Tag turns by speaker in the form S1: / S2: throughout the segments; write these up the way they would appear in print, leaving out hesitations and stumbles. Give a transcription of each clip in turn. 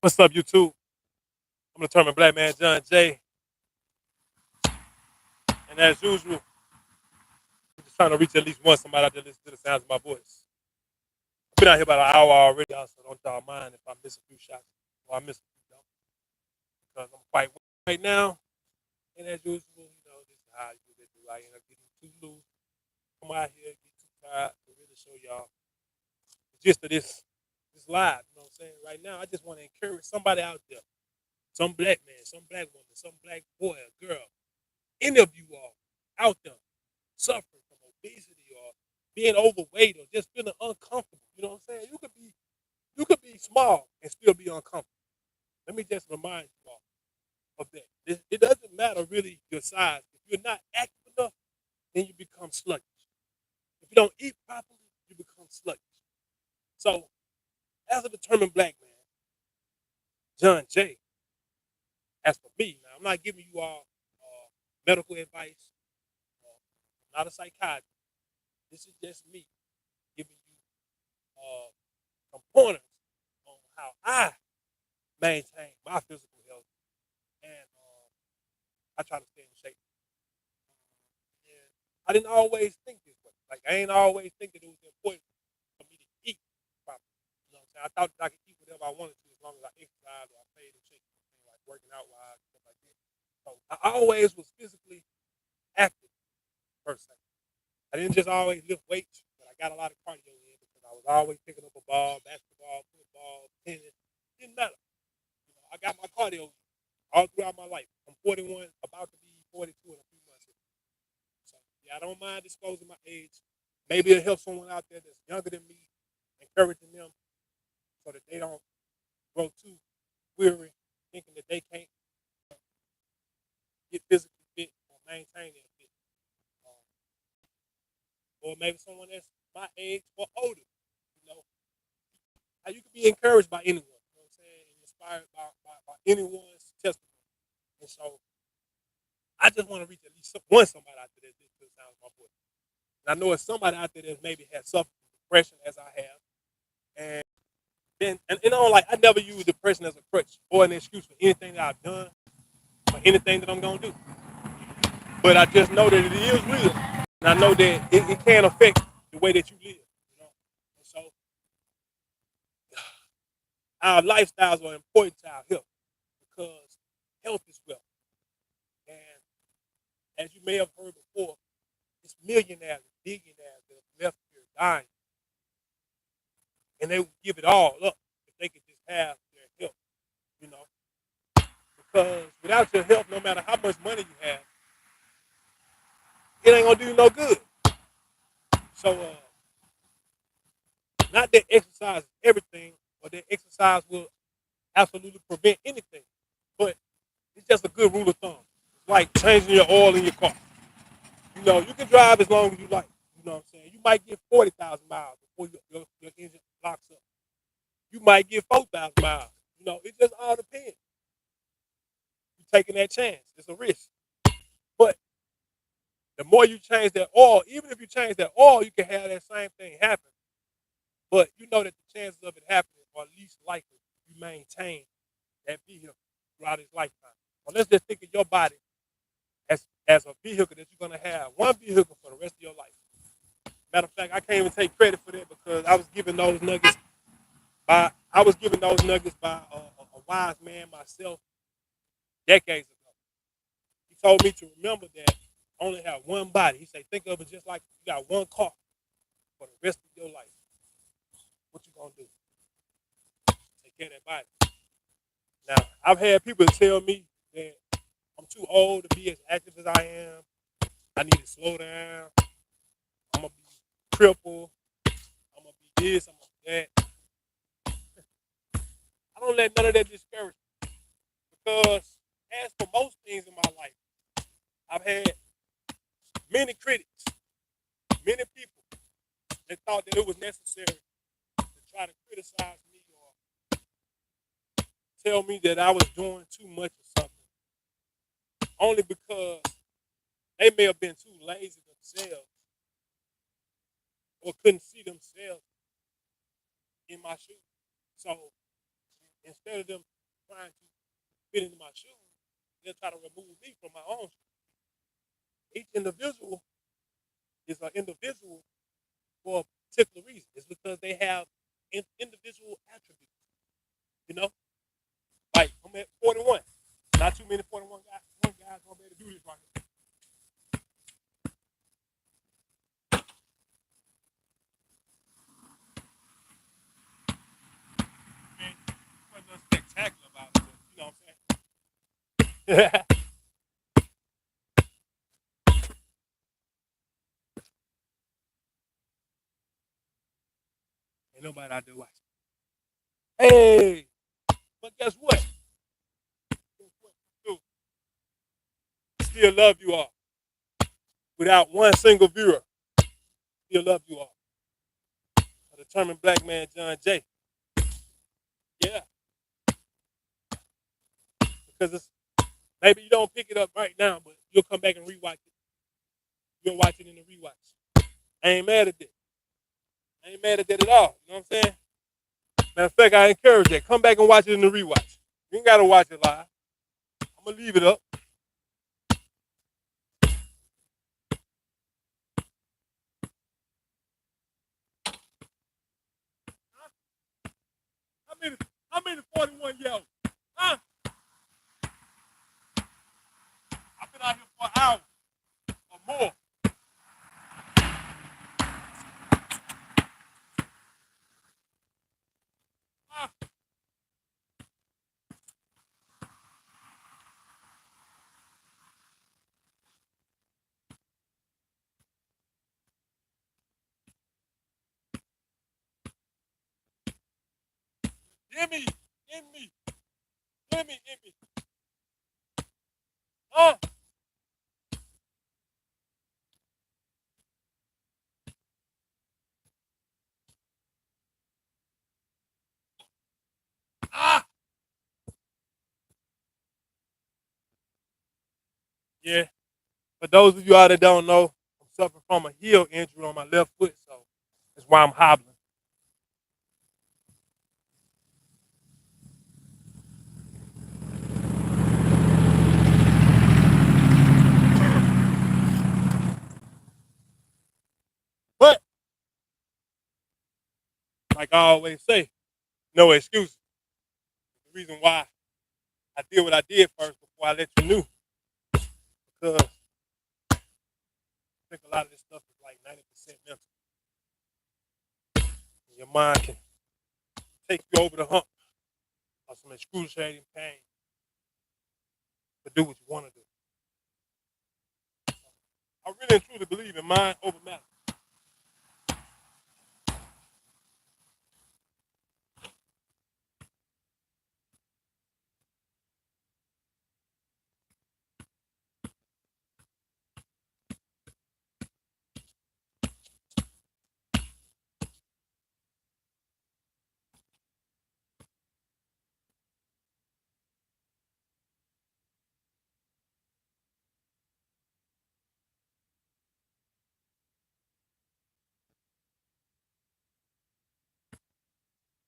S1: What's up, YouTube? I'm the determined black man, John Jay. And as usual, I'm just trying to reach at least one somebody out there listening to the sounds of my voice. I've been out here about an hour already, so don't y'all mind if I miss a few shots or I miss a few jumps. Because I'm quite weak right now. And as usual, this is how you do. I end up getting too loose. Come out here, get too tired to really show y'all the gist of this live. You know what I'm saying? Right now, I just want to encourage somebody out there. Some black man, some black woman, some black boy or girl, any of you all out there suffering from obesity or being overweight or just feeling uncomfortable. You know what I'm saying? You could be small and still be uncomfortable. Let me just remind you all of that. It doesn't matter really your size. If you're not active enough, then you become sluggish. If you don't eat properly, you become sluggish. So, as a determined black man, John Jay, as for me, now I'm not giving you all medical advice. I'm not a psychiatrist. This is just me giving you some pointers on how I maintain my physical health, and I try to stay in shape. And I didn't always think this way. Like I ain't always think that it was important for me to eat properly. You know what I'm saying? I thought that I could eat whatever I wanted to as long as I exercised or I played in shape, like working out wise, stuff like that. So I always was physically active per se. I didn't just always lift weights, but I got a lot of cardio in because I was always picking up a ball, basketball, football, tennis. Didn't matter. I got my cardio all throughout my life. I'm 41, about to be 42 in a few months. So yeah, I don't mind disclosing my age. Maybe it'll help someone out there that's younger than me, encouraging them so that they don't grow too weary, thinking that they can't get physically fit or maintain their fit. Or maybe someone that's my age or older. You know, you can be encouraged by anyone. You know what I'm saying? And inspired by anyone's testimony. And so I just want to reach at least one somebody out there that listens to the sound of my voice. And I know it's somebody out there that maybe has suffered from depression as I have. And then, and like I never use depression as a crutch or an excuse for anything that I've done or anything that I'm going to do. But I just know that it is real. And I know that it can affect the way that you live. And so our lifestyles are important to our health because health is wealth. And as you may have heard before, it's millionaires and billionaires that have left here dying. And they would give it all up if they could just have their health, you know. Because without your health, no matter how much money you have, it ain't gonna do you no good. So not that exercise is everything or that exercise will absolutely prevent anything. But it's just a good rule of thumb. It's like changing your oil in your car. You can drive as long as you like. You know what I'm saying? You might get 40,000 miles before your engine locks up. You might get 4,000 miles. It just all depends. You're taking that chance. It's a risk. But the more you change that oil, even if you change that oil, you can have that same thing happen. But you know that the chances of it happening are least likely if you maintain that vehicle throughout its lifetime. So let's just think of your body as a vehicle that you're going to have, one vehicle for the rest of your life. Matter of fact, I can't even take credit for that because I was given those nuggets by a wise man myself decades ago. He told me to remember that I only have one body. He said, think of it just like you got one car for the rest of your life. What you gonna do? Take care of that body. Now, I've had people tell me that I'm too old to be as active as I am. I need to slow down. I'm gonna be crippled. I'm gonna be this. I'm gonna be that. I don't let none of that discourage me because, as for most things in my life, I've had many critics, many people that thought that it was necessary to try to criticize me or tell me that I was doing too much or something, only because they may have been too lazy themselves or couldn't see themselves in my shoes. So instead of them trying to fit into my shoes, they'll try to remove me from my own shoes. Each individual is an individual for a particular reason. It's because they have individual attributes. You know, like I'm at 41. Not too many 41 guys. One guy's gonna be able to do this right here. I mean, wasn't nothing spectacular about it, but you know what I'm saying? Ain't nobody out there watching. Hey, but guess what? Guess what? Dude, still love you all. Without one single viewer, still love you all. A determined black man, John Jay. Yeah, because it's maybe you don't pick it up right now, but you'll come back and rewatch it. You'll watch it in the rewatch. I ain't mad at that. I ain't mad at that at all. You know what I'm saying? Matter of fact, I encourage that. Come back and watch it in the rewatch. You ain't gotta watch it live. I'm gonna leave it up. How many 41 year olds? Huh? I've been out here for an hour or more. Huh? Gimme, gimme, gimme. Huh? Ah! Yeah. For those of you out that don't know, I'm suffering from a heel injury on my left foot, so that's why I'm hobbling. But like I always say, no excuses. The reason why I did what I did first before I let you know, because I think a lot of this stuff is like 90% mental. Your mind can take you over the hump of some excruciating pain to do what you want to do. I really and truly believe in mind over matter.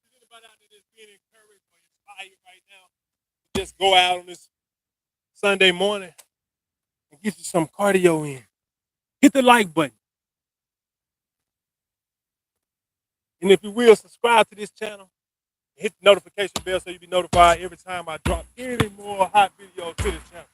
S1: Is anybody out there that's being encouraged or inspired right now? Just go out on this Sunday morning and get you some cardio in. Hit the like button. And if you will, subscribe to this channel. Hit the notification bell so you'll be notified every time I drop any more hot videos to this channel.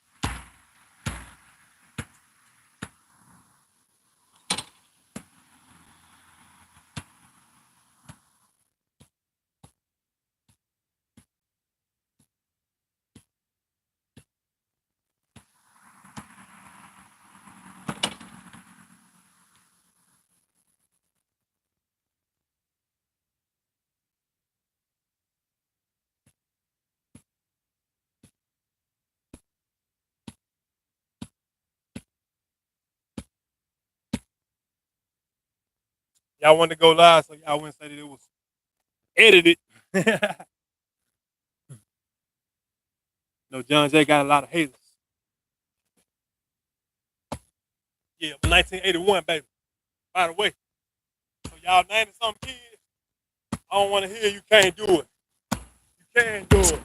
S1: Y'all wanted to go live so y'all wouldn't say that it was edited. No, John Jay got a lot of haters. Yeah, 1981, baby. By the way, so y'all 90 something kids, I don't want to hear you can't do it. You can do it.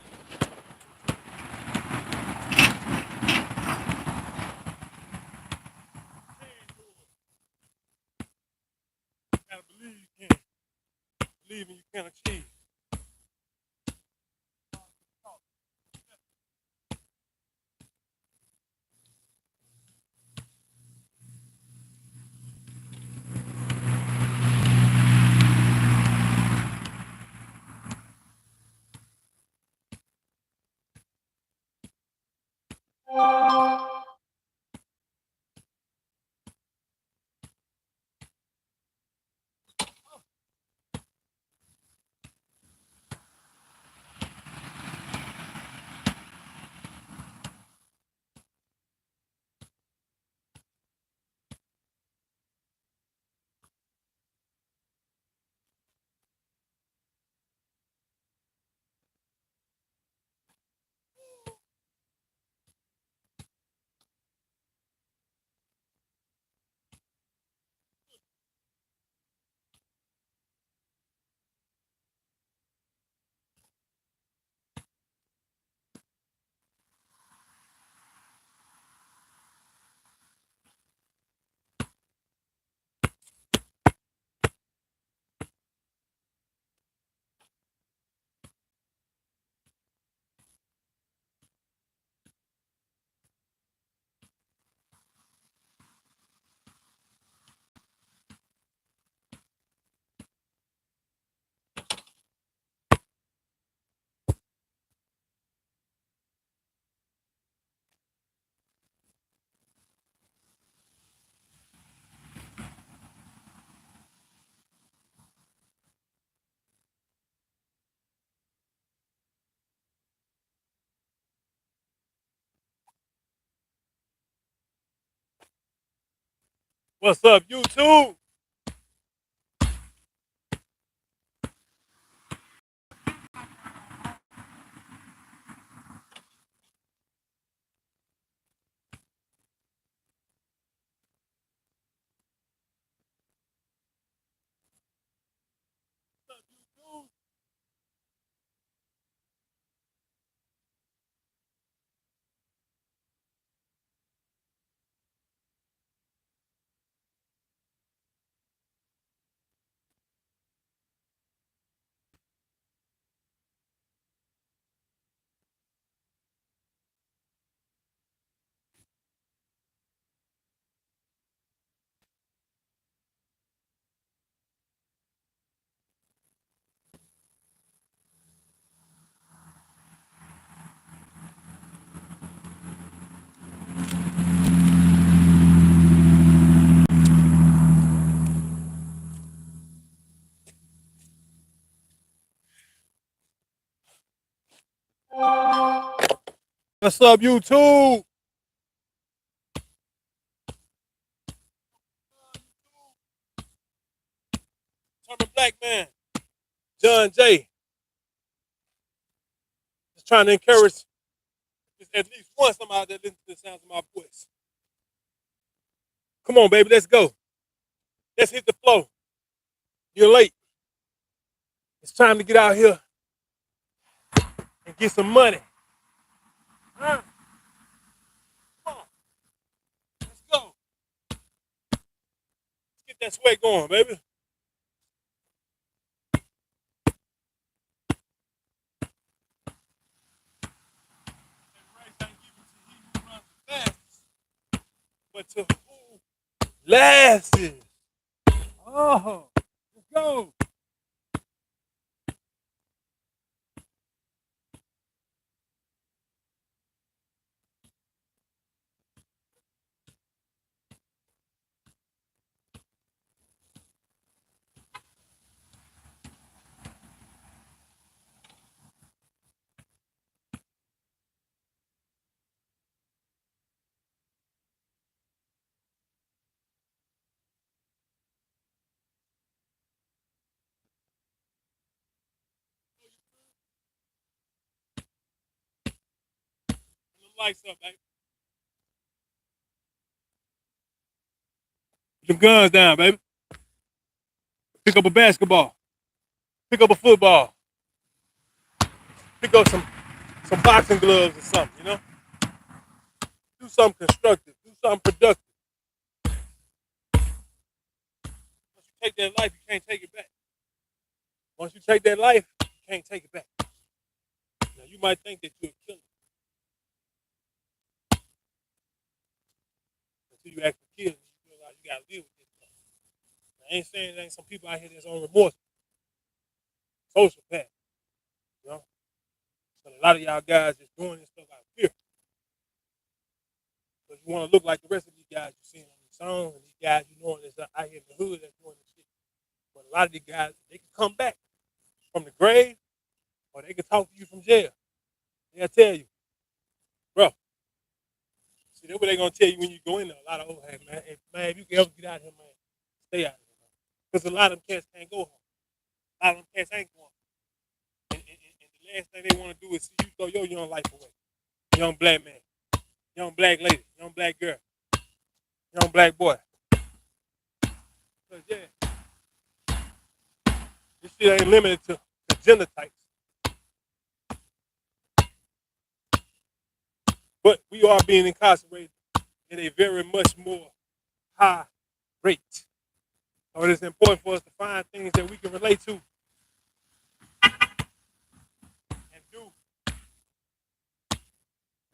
S1: What's up, YouTube? What's up, YouTube? Turner Black Man, John Jay. Just trying to encourage at least one somebody that listens to the sounds of my voice. Come on, baby, let's go. Let's hit the flow. You're late. It's time to get out here and get some money. Huh? Come on, let's go. Let's get that sweat going, baby. But to who lasts. Oh, let's go. Put the lights up, baby. Put them guns down, baby. Pick up a basketball. Pick up a football. Pick up some boxing gloves or something, you know? Do something constructive. Do something productive. Once you take that life, you can't take it back. Once you take that life, you can't take it back. Now, you might think that you're a killer until you actually kill and you realize you gotta live with this stuff. I ain't saying there ain't some people out here that's on remorse, social path, you know? But a lot of y'all guys just doing this stuff out of fear. because you want to look like the rest of these guys you seen on these songs and these guys you know that's out here in the hood that's doing this shit. But a lot of these guys, they can come back from the grave or they can talk to you from jail. They'll tell you, bro. See, that's what they're gonna tell you when you go in there. A lot of hey man, if you can ever get out of here, man, stay out of here, man. Because a lot of them cats can't go home. A lot of them cats ain't going. And the last thing they want to do is see you throw your young life away. Young black man, young black lady, young black girl, young black boy. Cause yeah, this shit ain't limited to gender types. But we are being incarcerated at a very much more high rate. So it is important for us to find things that we can relate to and do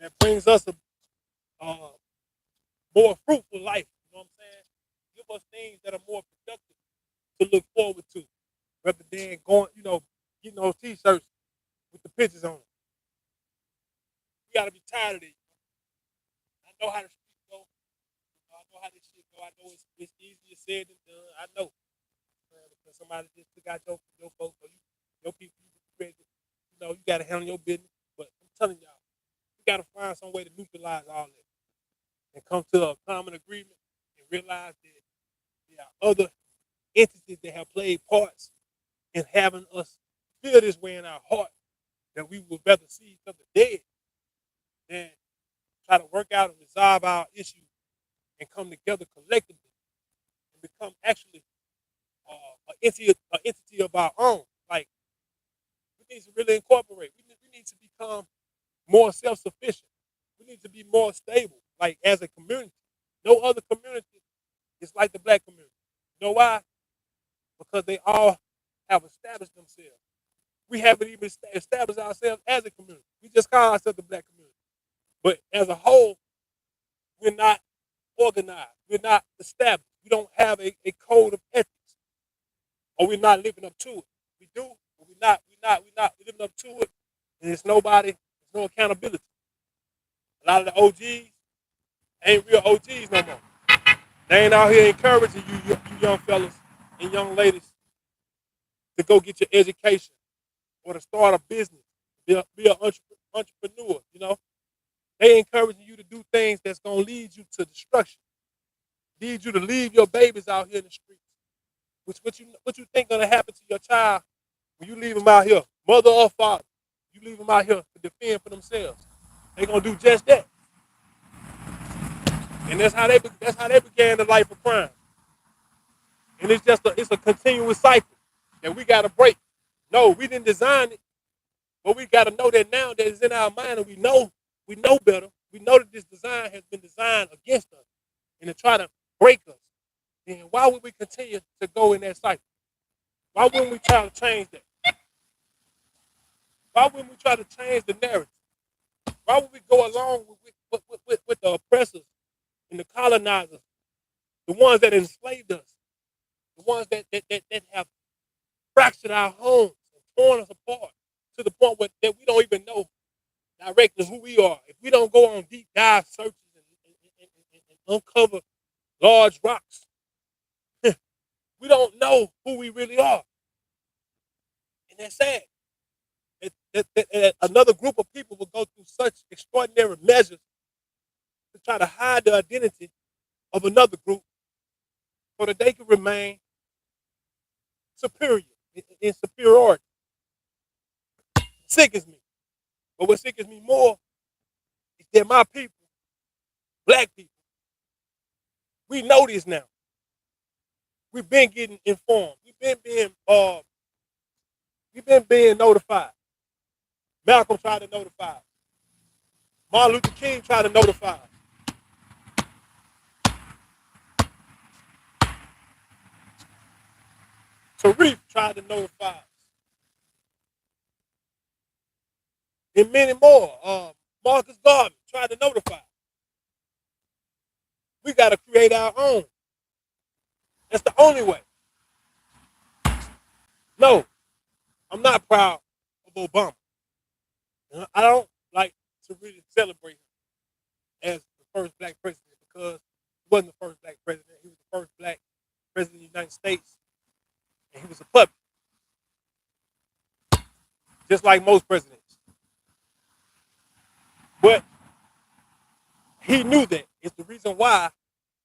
S1: that brings us a more fruitful life. You know what I'm saying? Give us things that are more productive to look forward to, rather than going, getting those T-shirts with the pictures on them. We gotta be tired of it. I know how the streets go. I know how this shit go. I know it's easier said than done. I know. Because somebody just took out your folks or your people, you gotta handle your business. But I'm telling y'all, we gotta find some way to neutralize all that and come to a common agreement and realize that there are other entities that have played parts in having us feel this way in our heart, that we would rather see each other dead than try to work out and resolve our issues and come together collectively and become actually an entity of our own. Like, we need to really incorporate. We need to become more self-sufficient. We need to be more stable, like as a community. No other community is like the black community. You know why? Because they all have established themselves. We haven't even established ourselves as a community. We just call ourselves the black community. But as a whole, we're not organized. We're not established. We don't have a code of ethics, or we're not living up to it. We do, but we're not living up to it. And there's no accountability. A lot of the OGs ain't real OGs no more. They ain't out here encouraging you young fellas and young ladies to go get your education or to start a business, be an entrepreneur. They encouraging you to do things that's gonna lead you to destruction, lead you to leave your babies out here in the streets. What you think gonna happen to your child when you leave them out here, mother or father? You leave them out here to defend for themselves. They gonna do just that, and that's how they began the life of crime. And it's a continuous cycle that we gotta break. No, we didn't design it, but we gotta know that now that it's in our mind, and we know better. We know that this design has been designed against us and to try to break us. Then why would we continue to go in that cycle? Why wouldn't we try to change that? Why wouldn't we try to change the narrative? Why would we go along with the oppressors and the colonizers, the ones that enslaved us, the ones that have fractured our homes and torn us apart to the point that we don't even know directly who we are? If we don't go on deep dive searches and uncover large rocks, we don't know who we really are. And that's sad. That another group of people will go through such extraordinary measures to try to hide the identity of another group so that they can remain superior, in superiority. Sickens me. But what sickens me more is that my people, black people, we know this now. We've been getting informed. We've been being notified. Malcolm tried to notify us. Martin Luther King tried to notify us. Tariq tried to notify us. And many more. Marcus Garvey tried to notify us. We got to create our own. That's the only way. No, I'm not proud of Obama. I don't like to really celebrate him as first black president because he wasn't the first black president. He was the first black president of the United States, and he was a puppet, just like most presidents. But he knew that. It's the reason why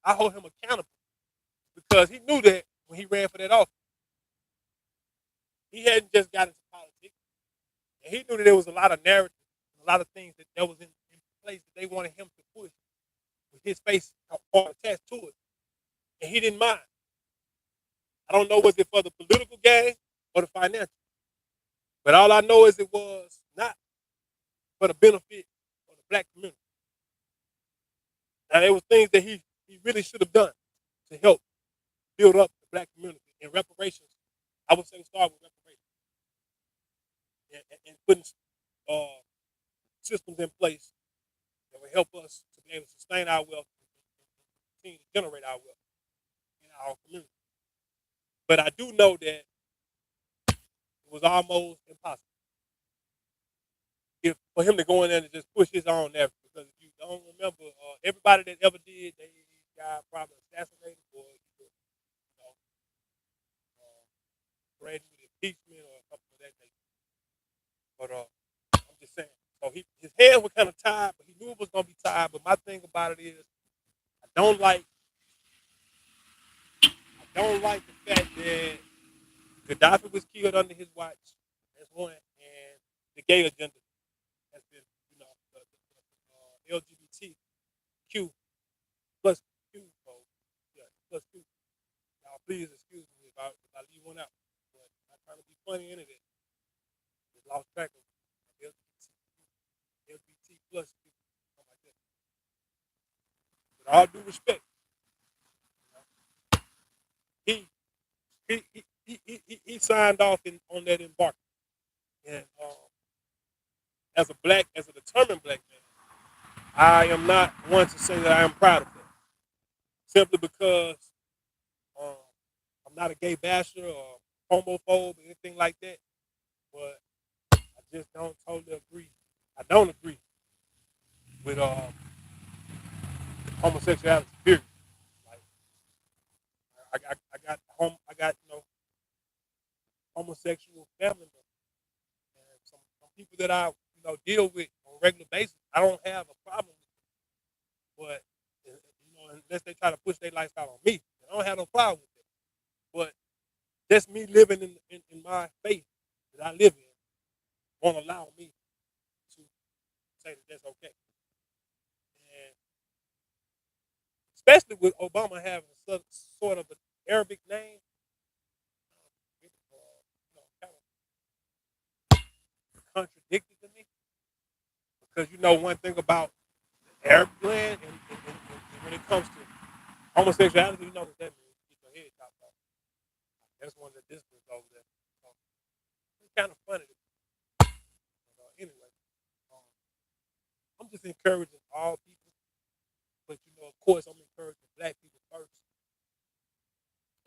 S1: I hold him accountable because he knew that when he ran for that office. He hadn't just got into politics, and he knew that there was a lot of narrative, a lot of things that was in place that they wanted him to push with his face attached to it, and he didn't mind. I don't know was it for the political gain or the financial, but all I know is it was not for the benefit of the black community. Now there was things that he really should have done to help build up the black community and reparations. I would say start with reparations and putting uh, systems in place that will help us to be able to sustain our wealth and continue to generate our wealth in our community. But I do know that it was almost impossible if for him to go in there and just push his own narrative. Because if you don't remember, everybody that ever did, they got probably assassinated or know, threatened with impeachment or something of that nature. But I'm just saying. So his hands were kind of tied, but he knew it was gonna be tied. But my thing about it is, I don't like the fact that Gaddafi was killed under his watch. That's one, and the gay agenda has been, LGBTQ plus Q. So yeah, plus Q. Y'all please excuse me if I leave one out. But I'm not trying to be funny in it. Just lost track of LGBT plus Q, something like that. With all due respect, he he signed off on that embark. And as a determined black man, I am not one to say that I am proud of that. Simply because um, I'm not a gay basher or homophobe or anything like that. But I just don't totally agree. I don't agree with homosexuality. Period. Like I got homosexual family members and some people that I deal with on a regular basis. I don't have a problem with it, but unless they try to push their lifestyle on me, I don't have no problem with it. But just me living in my faith that I live in won't allow me to say that that's okay. And especially with Obama having sort of an Arabic name, it kind of contradicted to me because one thing about the Arab land and when it comes to homosexuality, that means get your head chopped off. That's one of the disciplines over there. So it's kind of funny. Anyway, um, I'm just encouraging all people, but of course, I'm encouraging black people first.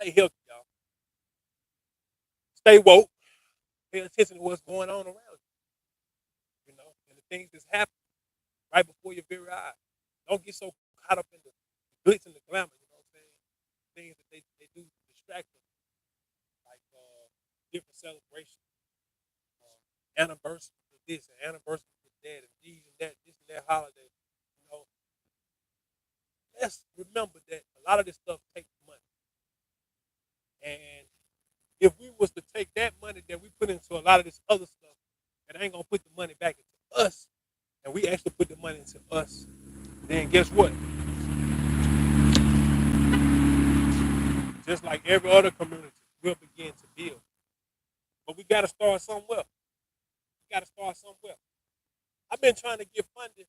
S1: Stay healthy, y'all. Stay woke. Pay attention to what's going on around and the things that's happening right before your very eyes. Don't get so caught up in the glitz and the glamour, you know what I'm saying? Things that they do to distract them, like different celebrations, anniversaries of this and anniversaries of that, and these and that, this and that holiday. You know, let's remember that a lot of this stuff takes money. And if we was to take that money that we put into a lot of this other stuff, it ain't gonna put the money back into us, and we actually put the money into us, then guess what? Just like every other community, we'll begin to build. But we gotta start somewhere. We gotta start somewhere. I've been trying to get funding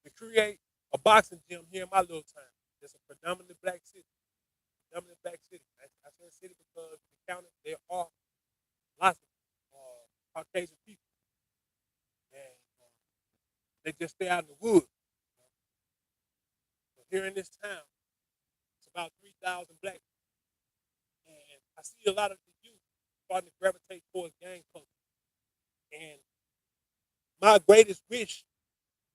S1: to create a boxing gym here in my little town. It's a predominantly black city. Predominantly black city. I said city because the county there are lots of Caucasian people, and they just stay out in the woods. But here in this town, it's about 3,000 black people, and I see a lot of the youth starting to gravitate towards gang culture. And my greatest wish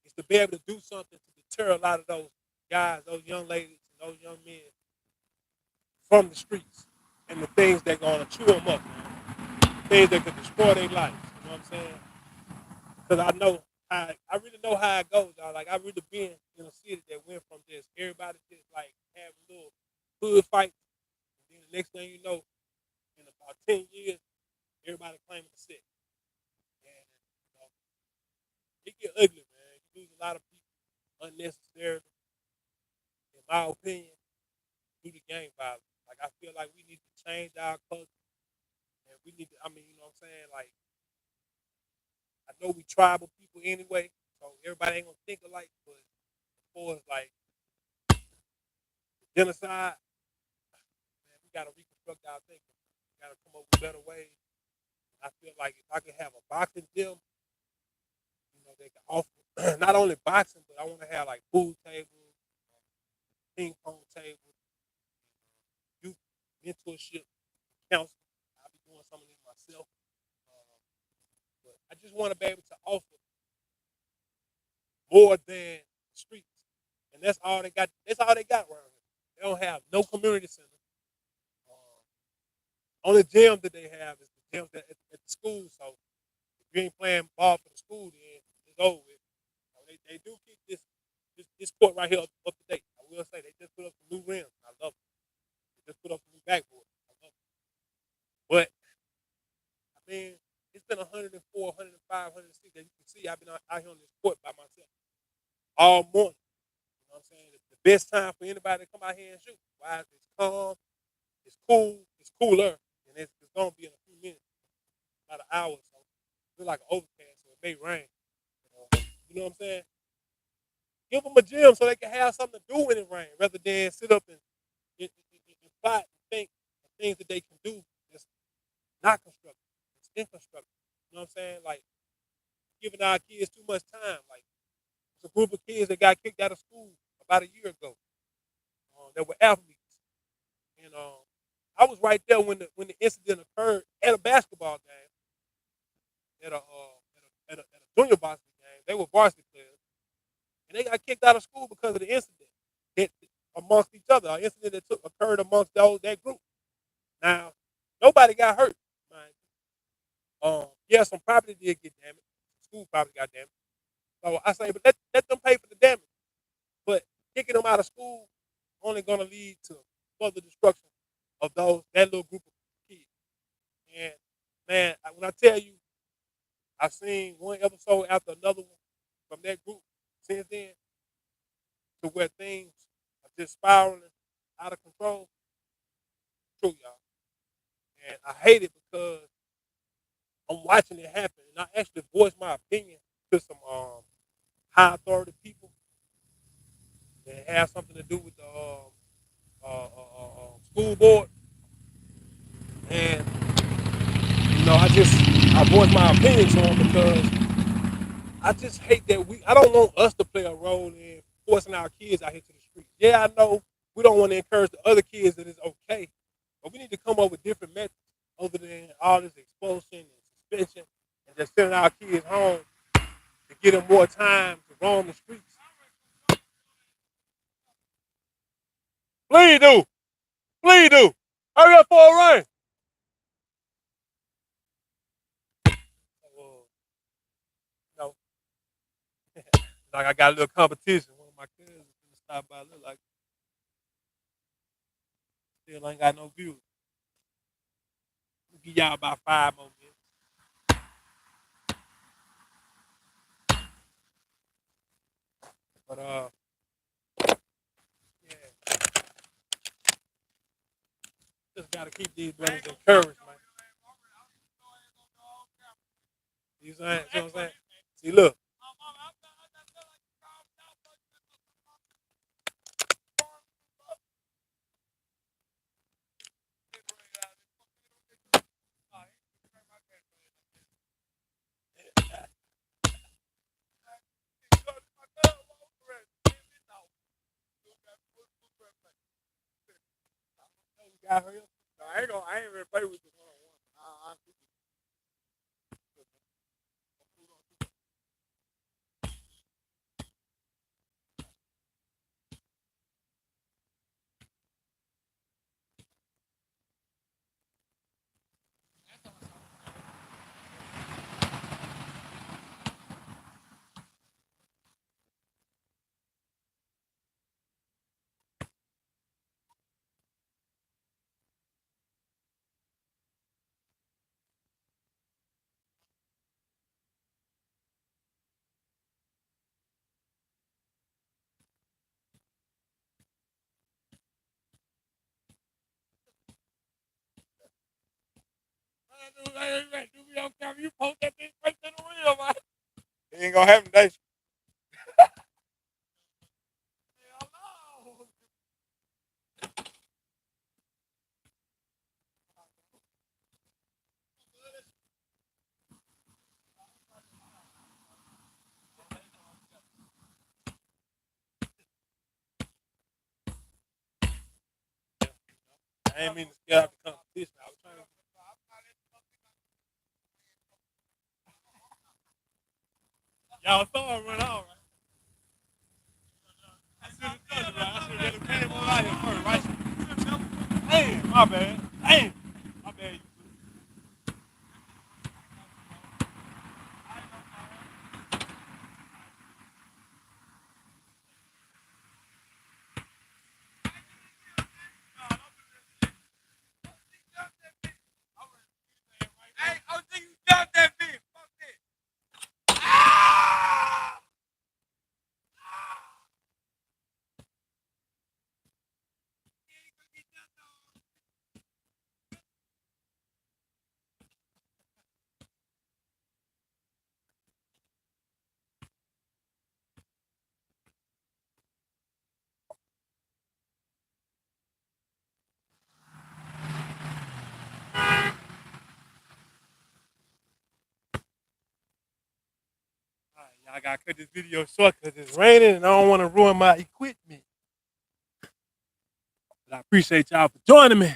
S1: is to be able to do something to deter a lot of those guys, those young ladies, and those young men from the streets and the things that gonna chew them up, man. Things that could destroy their lives. You know what I'm saying? Because I know I really know how it goes, y'all. Like I really been in a city that went from just everybody just like having little hood fights, and then the next thing you know, in about 10 years, everybody claiming the sick. And you know, it get ugly, man. You lose a lot of people unnecessarily, in my opinion, due to gang violence. Like I feel like we need to change our culture, and we need to. I mean, you know what I'm saying? Like I know we tribal people anyway, so everybody ain't gonna think alike. But as far as like genocide, man, we gotta reconstruct our thinking. We gotta come up with better ways. I feel like if I could have a boxing gym, you know, they can offer not only boxing, but I want to have like pool tables, ping pong tables, youth mentorship, counseling. I'll be doing some of this myself. Uh, but I just want to be able to offer more than streets, and that's all they got. That's all they got around here. They don't have no community center. Only gym that they have is the gyms at the school. So if you ain't playing ball for the school, then it's over with. So they do keep this court right here up to date. I will say they just put up some new rims. I love it. They just put up some new backboards. I love it. But I mean, it's been 104, 105, 106. As you can see, I've been out here on this court by myself all morning. You know what I'm saying? It's the best time for anybody to come out here and shoot. Why? It's calm, it's cool, it's cooler, and it's gonna be in a few minutes, about an hour. So it feel like an overcast, so it may rain. You know what I'm saying? Give them a gym so they can have something to do when it rains, rather than sit up and plot and think of things that they can do that's not constructive. It's inconstructive. You know what I'm saying? Like giving our kids too much time. Like it's a group of kids that got kicked out of school about a year ago. That were athletes, and I was right there when the incident occurred at a basketball game, at a junior varsity game. They were varsity players, and they got kicked out of school because of the incident that amongst each other, an incident that occurred amongst that group. Now, nobody got hurt. Man. Yeah, some property did get damaged. School property got damaged. So I say, but let them pay for the damage. But kicking them out of school only going to lead to further destruction of that little group of kids. And man, when I tell you, I've seen one episode after another one from that group since then, to where things are just spiraling out of control. True, y'all. And I hate it because I'm watching it happen, and I actually voiced my opinion to some high authority people that have something to do with the school board, and I voiced my opinion to them because I just hate that I don't want us to play a role in forcing our kids out here to the streets. Yeah, I know we don't want to encourage the other kids that it's okay, but we need to come up with different methods other than all this expulsion and suspension and just sending our kids home to get them more time to roam the streets. Please do. Please do. Hurry up for a rain. So, you know, like I got a little competition. One of my cousins gonna stop by, look like still ain't got no views. We'll give y'all about 5 more minutes. But yeah, just gotta keep these brothers encouraged, man. You know what I'm saying? See, look. I ain't ready to play with you one on one. Ain't gonna happen today. I ain't mean to scare out the competition. I was trying to. Y'all saw him run out, right? I should have done it, right? I should have came on out here first, right? Damn, my bad. Damn, my bad. Hey, I was thinking you jumped that bitch. Fuck that. Ah! All right, y'all gotta cut this video short because it's raining and I don't want to ruin my equipment. But I appreciate y'all for joining me.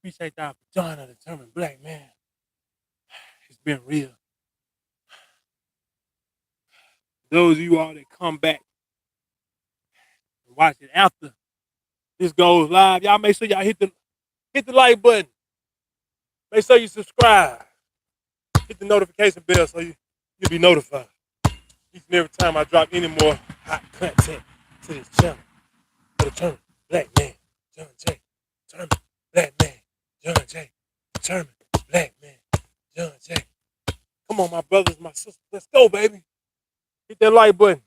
S1: Appreciate y'all for joining a determined black man. It's been real. Those of you all that come back and watch it after this goes live, y'all make sure y'all hit the like button. Make sure you subscribe. Hit the notification bell so you'll be notified each and every time I drop any more hot content to this channel. For the determined black man, John J. Determined black man, John J. Determined black man, John J. Come on, my brothers, my sisters. Let's go, baby. Hit that like button.